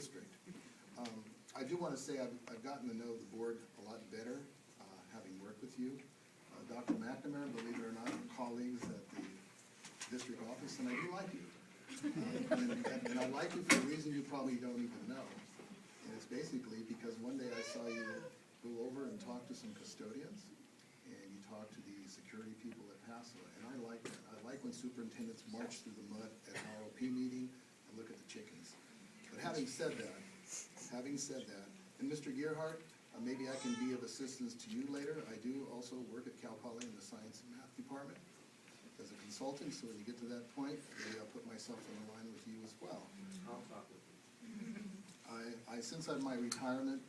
district. I do want to say I've gotten to know the board a lot better, having worked with you. Dr. McNamara, believe it or not, are colleagues at the district office, and I do like you. And I like you for a reason you probably don't even know. And it's basically because one day I saw you go over and talk to some custodians, and you talk to the security people at Paso, and I like that. I like when superintendents march through the mud at an ROP meeting and look at the chickens. But having said that, and Mr. Gearhart, maybe I can be of assistance to you later. I do also work at Cal Poly in the science and math department as a consultant, so when you get to that point, maybe I'll put myself on the line with you as well. I'll talk with you. Since my retirement,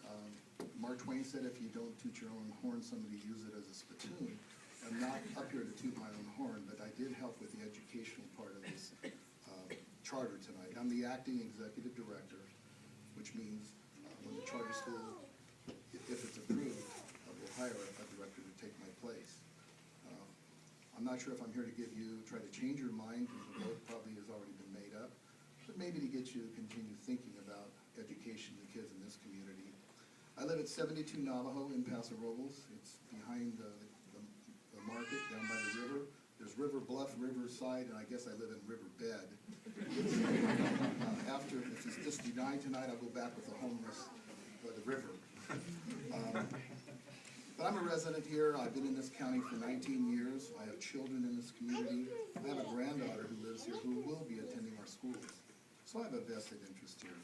Mark Twain said, if you don't toot your own horn, somebody use it as a spittoon. I'm not up here to toot my own horn, but I did help with the educational part of this charter tonight. I'm the acting executive director, which means when the charter school, if it's approved, will hire a director to take my place. I'm not sure if I'm here to try to change your mind, because the vote probably has already been made up, but maybe to get you to continue thinking about education of the kids in this community. I live at 72 Navajo in Paso Robles. It's behind the market down by the river. There's River Bluff, Riverside, and I guess I live in River Bed. After, if it's just denied tonight, I'll go back with the homeless by the river. But I'm a resident here. I've been in this county for 19 years. I have children in this community. I have a granddaughter who lives here who will be attending our schools. So I have a vested interest here.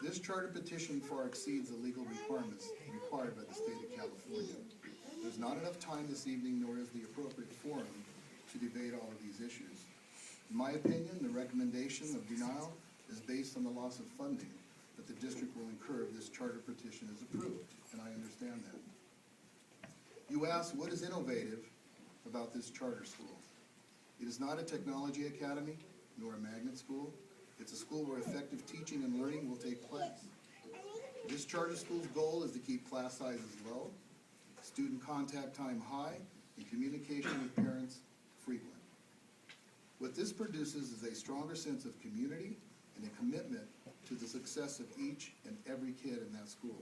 This charter petition far exceeds the legal requirements required by the state of California. There's not enough time this evening, nor is the appropriate forum to debate all of these issues. In my opinion, the recommendation of denial is based on the loss of funding that the district will incur if this charter petition is approved, and I understand that. You ask, what is innovative about this charter school? It is not a technology academy, nor a magnet school. It's a school where effective teaching and learning will take place. This charter school's goal is to keep class sizes low, student contact time high, and communication with parents frequent. What this produces is a stronger sense of community and a commitment to the success of each and every kid in that school.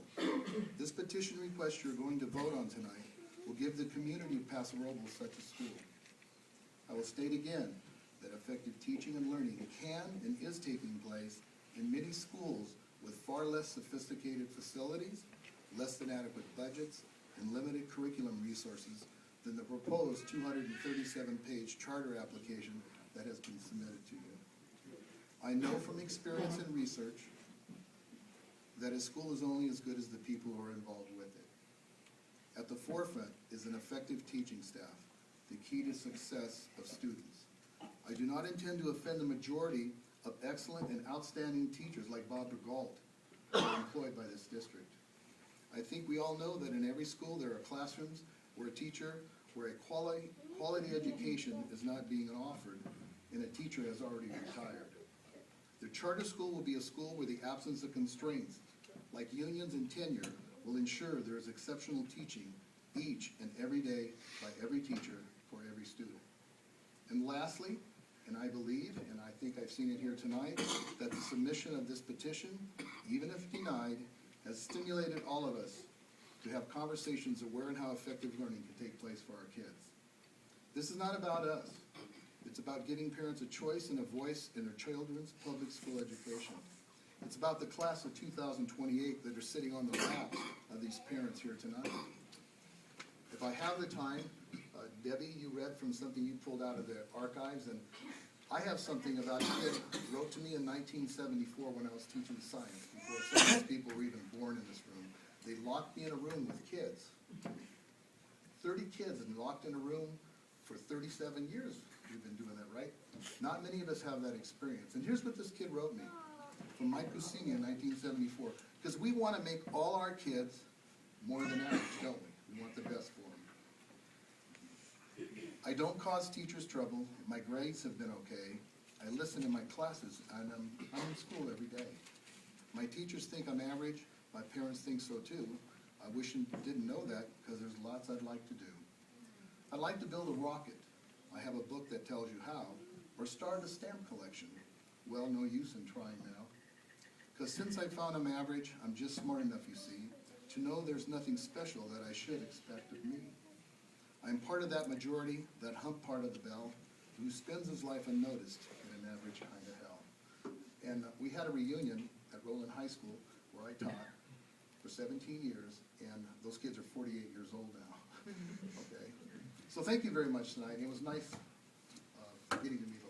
This petition request you're going to vote on tonight will give the community of Paso Robles such a school. I will state again that effective teaching and learning can and is taking place in many schools with far less sophisticated facilities, less than adequate budgets, and limited curriculum resources than the proposed 237-page charter application that has been submitted to you. I know from experience and research that a school is only as good as the people who are involved with it. At the forefront is an effective teaching staff, the key to success of students. I do not intend to offend the majority of excellent and outstanding teachers like Bob DeGault who are employed by this district. I think we all know that in every school there are classrooms where a quality education is not being offered and a teacher has already retired. The charter school will be a school where the absence of constraints, like unions and tenure, will ensure there is exceptional teaching each and every day by every teacher for every student. And lastly, and I believe, and I think I've seen it here tonight, that the submission of this petition, even if denied, has stimulated all of us to have conversations of where and how effective learning can take place for our kids. This is not about us. It's about giving parents a choice and a voice in their children's public school education. It's about the class of 2028 that are sitting on the laps of these parents here tonight. If I have the time, Debbie, you read from something you pulled out of the archives, and I have something about a kid who wrote to me in 1974 when I was teaching science, before some of these people were even born in this room. They locked me in a room with kids. 30 kids and locked in a room for 37 years. We've been doing that, right? Not many of us have that experience. And here's what this kid wrote me from Mike Kusini in 1974. Because we want to make all our kids more than average, don't we? We want the best for them. I don't cause teachers trouble. My grades have been okay. I listen in my classes, and I'm in school every day. My teachers think I'm average. My parents think so too. I wish you didn't know that, because there's lots I'd like to do. I'd like to build a rocket. I have a book that tells you how. Or start a stamp collection. Well, no use in trying now. Because since I found I'm average, I'm just smart enough, you see, to know there's nothing special that I should expect of me. I'm part of that majority, that hump part of the bell, who spends his life unnoticed in an average kind of hell. And we had a reunion at Roland High School where I taught for 17 years, and those kids are 48 years old now. Okay? So thank you very much tonight. It was nice getting to meet